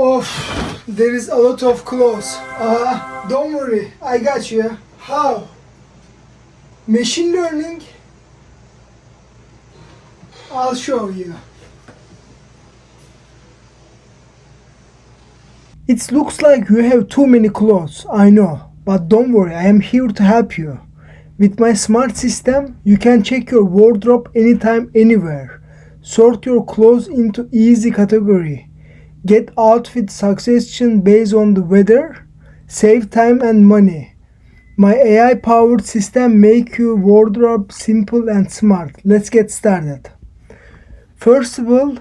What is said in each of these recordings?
Oh, there is a lot of clothes. Don't worry, I got you. How? Machine learning? I'll show you. It looks like you have too many clothes, I know. But don't worry, I am here to help you. With my smart system, you can check your wardrobe anytime, anywhere. Sort your clothes into easy category. Get outfit suggestion based on the weather. Save time and money. My AI powered system make your wardrobe simple and smart. Let's get started. First of all,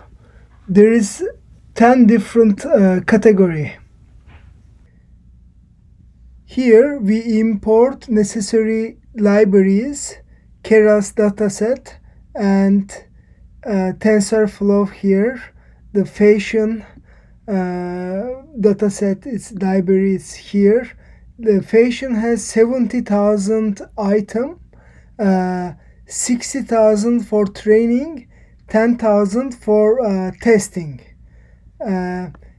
there is 10 different category. Here we import necessary libraries, Keras dataset and TensorFlow here. The Fashion dataset its library is here. The Fashion has 70,000 item, 60,000 for training, 10,000 for testing.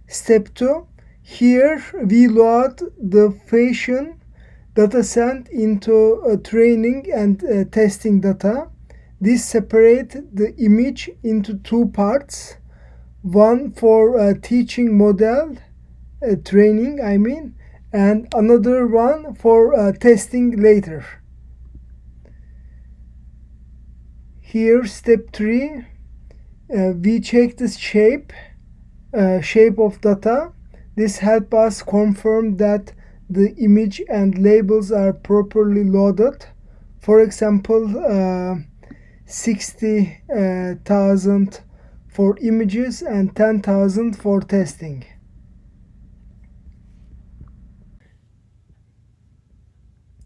Step 2. Here we load the Fashion dataset into training and testing data. This separates the image into two parts. One for teaching model training, and another one for testing later. Here, step 3, we check the shape of data. This helps us confirm that the image and labels are properly loaded. For example, 60,000 for images and 10,000 for testing.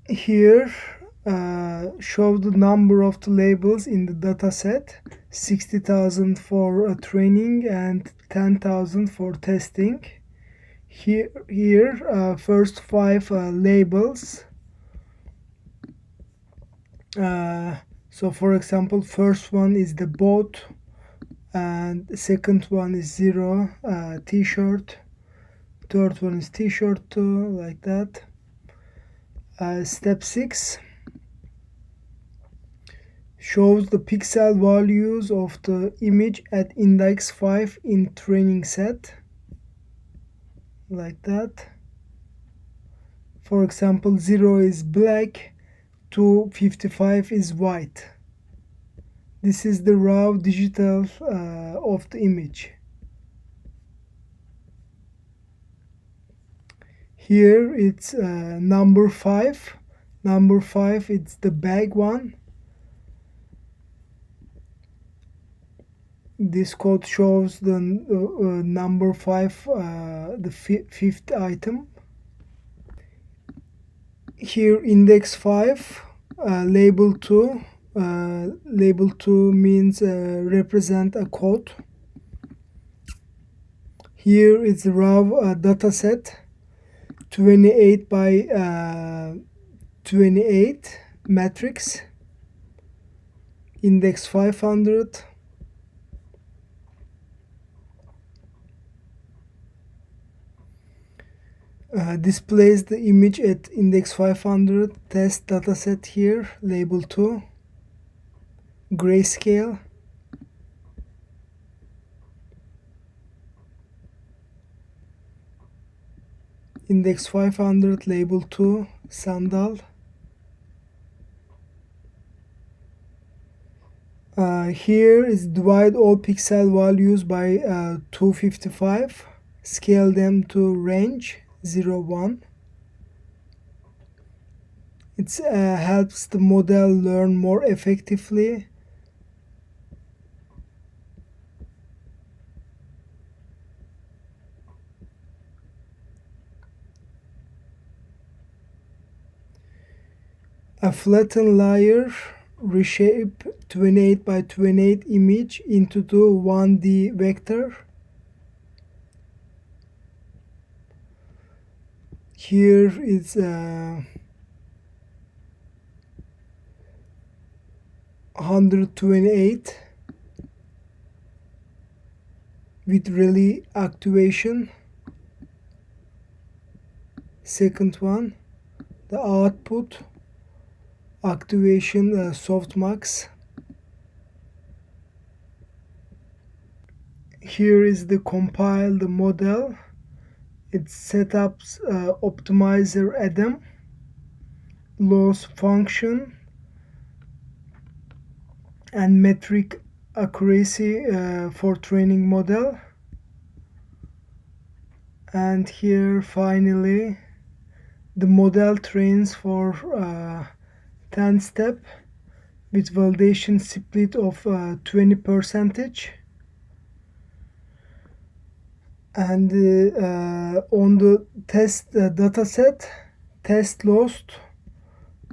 Here show the number of the labels in the dataset, 60,000 for training and 10,000 for testing. Here first 5 labels. So for example, first one is the boat, and the second one is 0 t-shirt, third one is t-shirt too, like that. Step 6 shows the pixel values of the image at index 5 in training set, like that. For example, 0 is black, 255 is white. This is the raw digital of the image. Here it's number 5. Number 5, it's the bag one. This code shows the number 5, the fifth item. Here index 5, label 2. Label 2 means represent a code. Here is the raw dataset, 28 by 28 matrix, index 500. Displays the image at index 500. Test dataset here, label 2, grayscale. Index 500, label 2, sandal. Here is divide all pixel values by 255. Scale them to range 0, 1. It helps the model learn more effectively. A flattened layer reshape 28 by 28 image into the 1D vector. Here is 128 with relay activation. Second one, the output activation softmax. Here is the compiled model. It's setups optimizer Adam, loss function, and metric accuracy for training model. And here finally the model trains for 10 step with validation split of 20%. And on the test dataset, test lost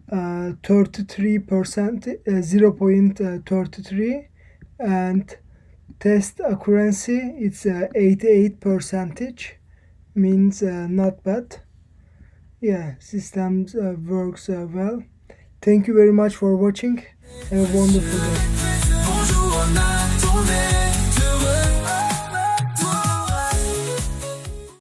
33%, 0.33, and test accuracy it's 88%, means not bad. Yeah, systems works well. Thank you very much for watching. Have a wonderful day.